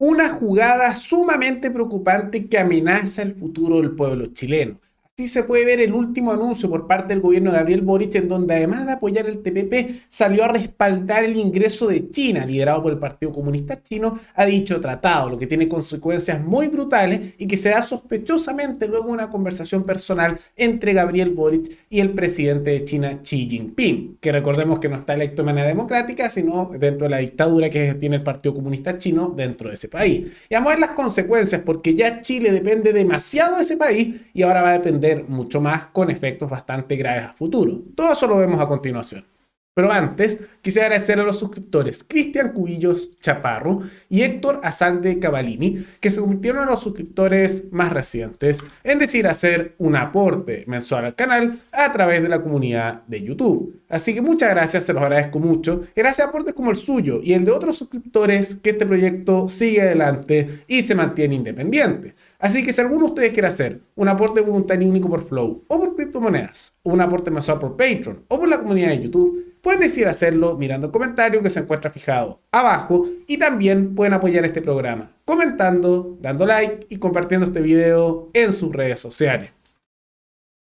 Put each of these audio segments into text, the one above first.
Una jugada sumamente preocupante que amenaza el futuro del pueblo chileno. Así se puede ver el último anuncio por parte del gobierno de Gabriel Boric, en donde además de apoyar el TPP, salió a respaldar el ingreso de China, liderado por el Partido Comunista Chino, a dicho tratado, lo que tiene consecuencias muy brutales y que se da sospechosamente luego de una conversación personal entre Gabriel Boric y el presidente de China, Xi Jinping, que recordemos que no está electo de manera democrática, sino dentro de la dictadura que tiene el Partido Comunista Chino dentro de ese país. Y vamos a ver las consecuencias, porque ya Chile depende demasiado de ese país y ahora va a depender mucho más, con efectos bastante graves a futuro. Todo eso lo vemos a continuación. Pero antes, quisiera agradecer a los suscriptores Cristian Cubillos Chaparro y Héctor Azalde Cavallini, que se convirtieron en los suscriptores más recientes, en decir hacer un aporte mensual al canal a través de la comunidad de YouTube. Así que muchas gracias, se los agradezco mucho. Gracias a aportes como el suyo y el de otros suscriptores, que este proyecto sigue adelante y se mantiene independiente. Así que si alguno de ustedes quiere hacer un aporte voluntario único por Flow o por criptomonedas, o un aporte mensual por Patreon o por la comunidad de YouTube, pueden decidir hacerlo mirando el comentario que se encuentra fijado abajo, y también pueden apoyar este programa comentando, dando like y compartiendo este video en sus redes sociales.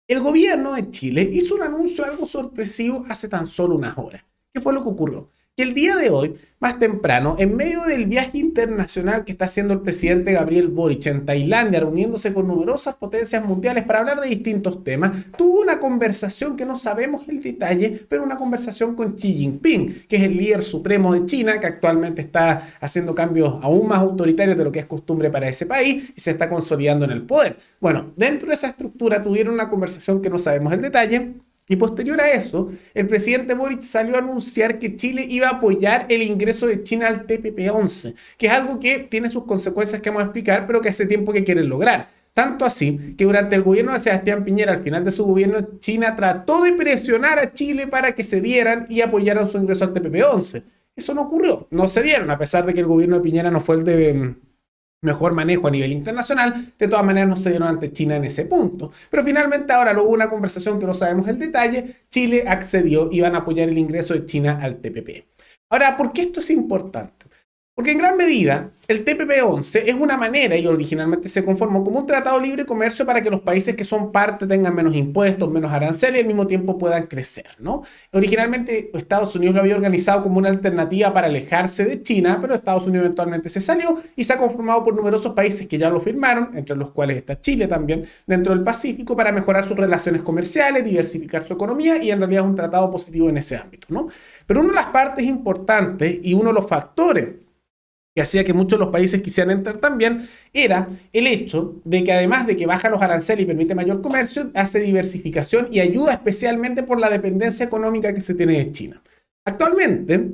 El gobierno de Chile hizo un anuncio algo sorpresivo hace tan solo unas horas. ¿Qué fue lo que ocurrió? Que el día de hoy, más temprano, en medio del viaje internacional que está haciendo el presidente Gabriel Boric en Tailandia, reuniéndose con numerosas potencias mundiales para hablar de distintos temas, tuvo una conversación que no sabemos el detalle, pero una conversación con Xi Jinping, que es el líder supremo de China, que actualmente está haciendo cambios aún más autoritarios de lo que es costumbre para ese país y se está consolidando en el poder. Bueno, dentro de esa estructura tuvieron una conversación que no sabemos el detalle. Y posterior a eso, el presidente Boric salió a anunciar que Chile iba a apoyar el ingreso de China al TPP-11, que es algo que tiene sus consecuencias que vamos a explicar, pero que hace tiempo que quieren lograr. Tanto así que durante el gobierno de Sebastián Piñera, al final de su gobierno, China trató de presionar a Chile para que se dieran y apoyaran su ingreso al TPP-11. Eso no ocurrió, no se dieron, a pesar de que el gobierno de Piñera no fue el de mejor manejo a nivel internacional. De todas maneras no se dieron ante China en ese punto. Pero finalmente ahora luego hubo una conversación que no sabemos el detalle. Chile accedió y van a apoyar el ingreso de China al TPP. Ahora, ¿por qué esto es importante? Porque en gran medida el TPP-11 es una manera, y originalmente se conformó como un tratado de libre comercio para que los países que son parte tengan menos impuestos, menos aranceles y al mismo tiempo puedan crecer, ¿no? Originalmente Estados Unidos lo había organizado como una alternativa para alejarse de China, pero Estados Unidos eventualmente se salió y se ha conformado por numerosos países que ya lo firmaron, entre los cuales está Chile también, dentro del Pacífico, para mejorar sus relaciones comerciales, diversificar su economía, y en realidad es un tratado positivo en ese ámbito, ¿no? Pero una de las partes importantes y uno de los factores que hacía que muchos de los países quisieran entrar también, era el hecho de que además de que baja los aranceles y permite mayor comercio, hace diversificación y ayuda especialmente por la dependencia económica que se tiene de China. Actualmente,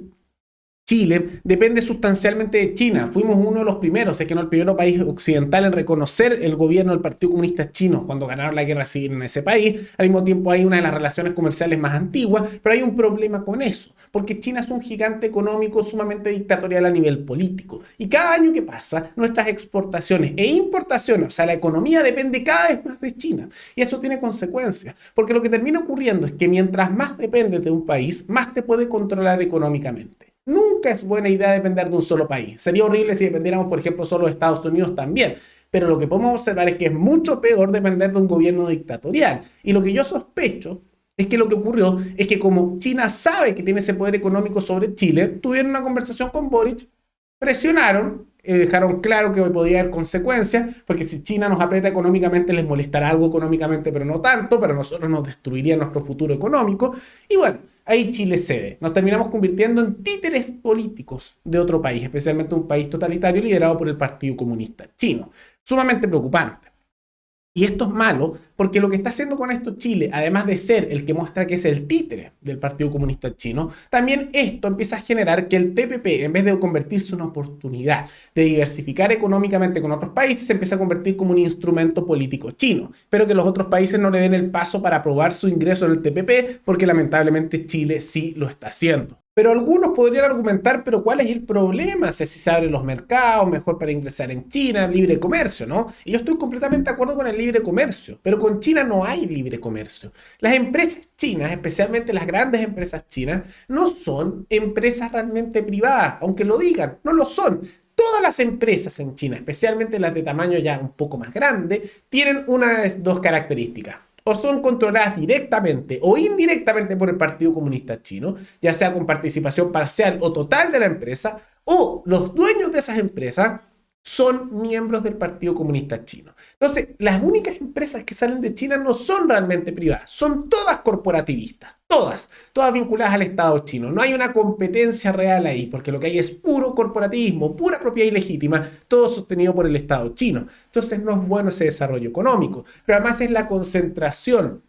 Chile depende sustancialmente de China. Fuimos uno de los primeros, es que no el primer país occidental en reconocer el gobierno del Partido Comunista Chino cuando ganaron la guerra civil en ese país. Al mismo tiempo hay una de las relaciones comerciales más antiguas, pero hay un problema con eso, porque China es un gigante económico sumamente dictatorial a nivel político. Y cada año que pasa, nuestras exportaciones e importaciones, o sea, la economía depende cada vez más de China. Y eso tiene consecuencias, porque lo que termina ocurriendo es que mientras más dependes de un país, más te puede controlar económicamente. Nunca es buena idea depender de un solo país. Sería horrible si dependiéramos, por ejemplo, solo de Estados Unidos también. Pero lo que podemos observar es que es mucho peor depender de un gobierno dictatorial. Y lo que yo sospecho es que lo que ocurrió es que como China sabe que tiene ese poder económico sobre Chile, tuvieron una conversación con Boric, presionaron, dejaron claro que podía haber consecuencias, porque si China nos aprieta económicamente les molestará algo económicamente, pero no tanto, pero a nosotros nos destruiría nuestro futuro económico. Y bueno, ahí Chile cede. Nos terminamos convirtiendo en títeres políticos de otro país, especialmente un país totalitario liderado por el Partido Comunista Chino. Sumamente preocupante. Y esto es malo porque lo que está haciendo con esto Chile, además de ser el que muestra que es el títere del Partido Comunista Chino, también esto empieza a generar que el TPP, en vez de convertirse en una oportunidad de diversificar económicamente con otros países, se empieza a convertir como un instrumento político chino. Pero que los otros países no le den el paso para aprobar su ingreso en el TPP, porque lamentablemente Chile sí lo está haciendo. Pero algunos podrían argumentar, pero ¿cuál es el problema? Si así se abren los mercados, mejor para ingresar en China, libre comercio, ¿no? Y yo estoy completamente de acuerdo con el libre comercio, pero con China no hay libre comercio. Las empresas chinas, especialmente las grandes empresas chinas, no son empresas realmente privadas, aunque lo digan, no lo son. Todas las empresas en China, especialmente las de tamaño ya un poco más grande, tienen unas dos características. O son controladas directamente o indirectamente por el Partido Comunista Chino, ya sea con participación parcial o total de la empresa, o los dueños de esas empresas son miembros del Partido Comunista Chino. Entonces, las únicas empresas que salen de China no son realmente privadas, son todas corporativistas, todas vinculadas al Estado chino. No hay una competencia real ahí, porque lo que hay es puro corporativismo, pura propiedad ilegítima, todo sostenido por el Estado chino. Entonces, no es bueno ese desarrollo económico, pero además es la concentración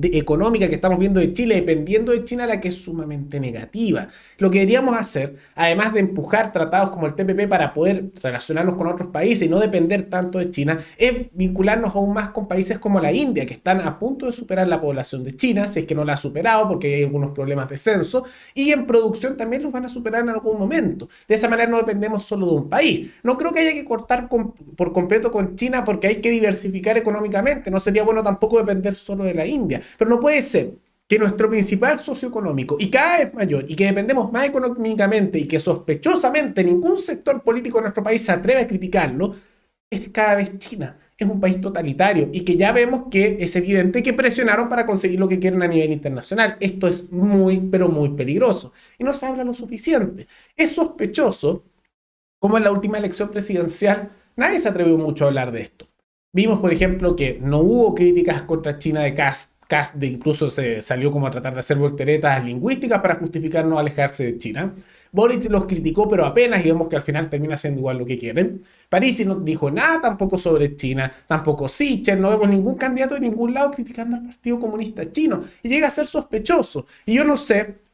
económica que estamos viendo de Chile, dependiendo de China, la que es sumamente negativa. Lo que deberíamos hacer, además de empujar tratados como el TPP para poder relacionarnos con otros países y no depender tanto de China, es vincularnos aún más con países como la India, que están a punto de superar la población de China, si es que no la ha superado porque hay algunos problemas de censo, y en producción también los van a superar en algún momento. De esa manera no dependemos solo de un país. No creo que haya que cortar por completo con China porque hay que diversificar económicamente. No sería bueno tampoco depender solo de la India. Pero no puede ser que nuestro principal socio económico, y cada vez mayor, y que dependemos más económicamente, y que sospechosamente ningún sector político de nuestro país se atreve a criticarlo, es cada vez China. Es un país totalitario y que ya vemos que es evidente que presionaron para conseguir lo que quieren a nivel internacional. Esto es muy, pero muy peligroso. Y no se habla lo suficiente. Es sospechoso, como en la última elección presidencial, nadie se atrevió mucho a hablar de esto. Vimos, por ejemplo, que no hubo críticas contra China de Kast incluso se salió como a tratar de hacer volteretas lingüísticas para justificar no alejarse de China. Boric los criticó, pero apenas, y vemos que al final termina haciendo igual lo que quieren. Parisi no dijo nada tampoco sobre China, tampoco Sichel, no vemos ningún candidato de ningún lado criticando al Partido Comunista Chino, y llega a ser sospechoso. Y yo no sé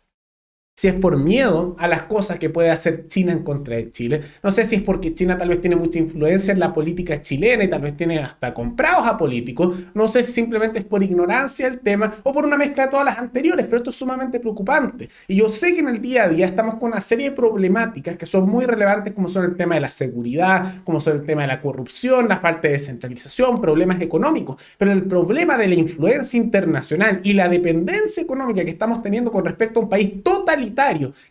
si es por miedo a las cosas que puede hacer China en contra de Chile. No sé si es porque China tal vez tiene mucha influencia en la política chilena y tal vez tiene hasta comprados a políticos. No sé si simplemente es por ignorancia del tema o por una mezcla de todas las anteriores, pero esto es sumamente preocupante. Y yo sé que en el día a día estamos con una serie de problemáticas que son muy relevantes, como son el tema de la seguridad, como son el tema de la corrupción, la falta de descentralización, problemas económicos. Pero el problema de la influencia internacional y la dependencia económica que estamos teniendo con respecto a un país totalitario,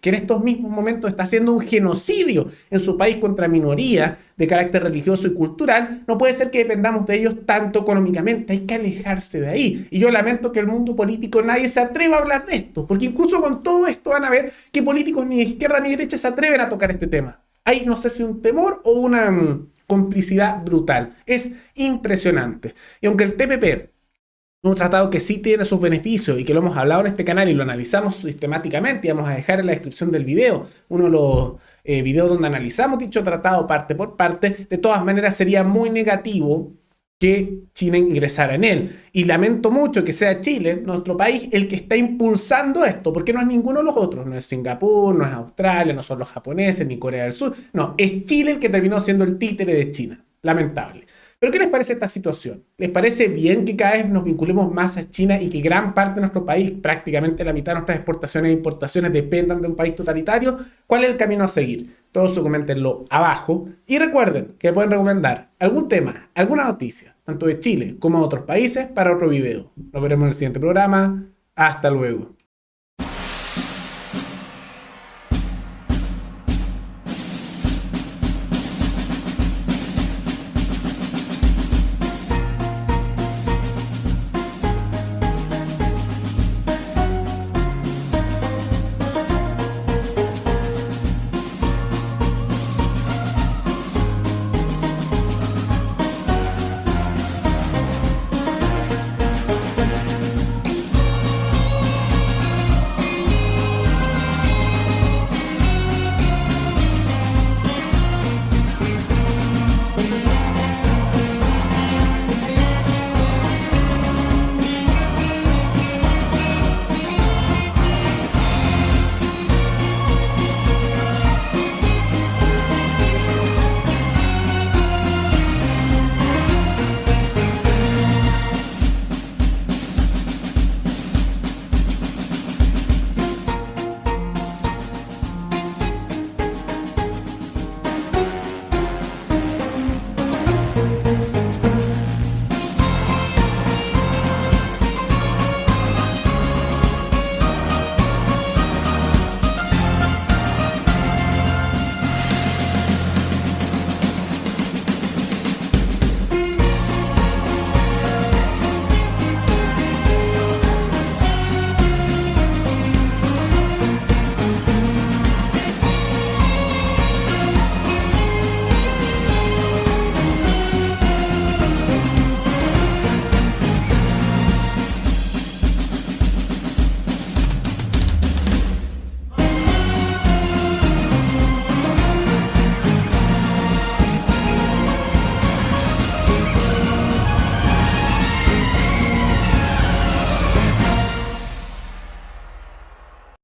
que en estos mismos momentos está haciendo un genocidio en su país contra minorías de carácter religioso y cultural, no puede ser que dependamos de ellos tanto económicamente. Hay que alejarse de ahí. Y yo lamento que el mundo político nadie se atreva a hablar de esto, porque incluso con todo esto van a ver que políticos ni de izquierda ni de derecha se atreven a tocar este tema. Hay, no sé si un temor o una complicidad brutal. Es impresionante. Y aunque el TPP, un tratado que sí tiene sus beneficios y que lo hemos hablado en este canal y lo analizamos sistemáticamente, y vamos a dejar en la descripción del video uno de los videos donde analizamos dicho tratado parte por parte. De todas maneras sería muy negativo que China ingresara en él. Y lamento mucho que sea Chile, nuestro país, el que está impulsando esto, porque no es ninguno de los otros. No es Singapur, no es Australia, no son los japoneses, ni Corea del Sur. No, es Chile el que terminó siendo el títere de China. Lamentable. ¿Pero qué les parece esta situación? ¿Les parece bien que cada vez nos vinculemos más a China y que gran parte de nuestro país, prácticamente la mitad de nuestras exportaciones e importaciones, dependan de un país totalitario? ¿Cuál es el camino a seguir? Todos coméntenlo abajo. Y recuerden que pueden recomendar algún tema, alguna noticia, tanto de Chile como de otros países, para otro video. Nos veremos en el siguiente programa. Hasta luego.